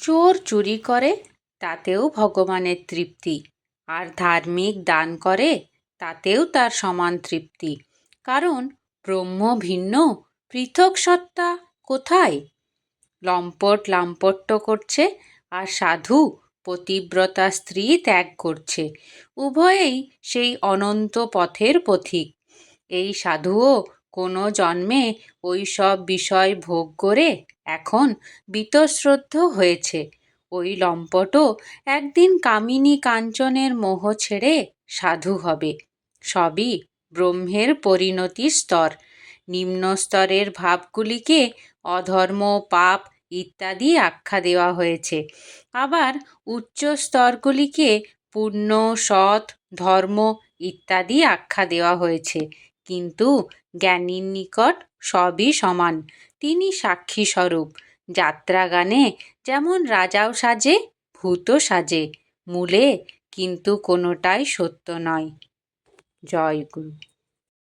চোর চুরি করে তাতেও ভগবানের তৃপ্তি, আর ধার্মিক দান করে তাতেও তার সমান তৃপ্তি। কারণ ব্রহ্ম ভিন্ন, পৃথক সত্তা কোথায়? লম্পট লাম্পট্য করছে আর সাধু পতিব্রতা স্ত্রী ত্যাগ করছে, উভয়েই সেই অনন্ত পথের পথিক। এই সাধুও কোনো জন্মে ওই সব বিষয় ভোগ করে এখন বীতশ্রদ্ধ হয়েছে। ওই লম্পটও একদিন কামিনী কাঞ্চনের মোহ ছেড়ে সাধু হবে। সবই ব্রহ্মের পরিণতি স্তর। নিম্ন স্তরের ভাবগুলিকে অধর্ম, পাপ ইত্যাদি আখ্যা দেওয়া হয়েছে, আবার উচ্চ স্তরগুলিকে পুণ্য, সৎ, ধর্ম ইত্যাদি আখ্যা দেওয়া হয়েছে। কিন্তু জ্ঞানীর নিকট সবই সমান, তিনি সাক্ষী স্বরূপ। যাত্রাগানে যেমন রাজাও সাজে, ভূতও সাজে, মূলে কিন্তু কোনোটাই সত্য নয়। জয় গুরু।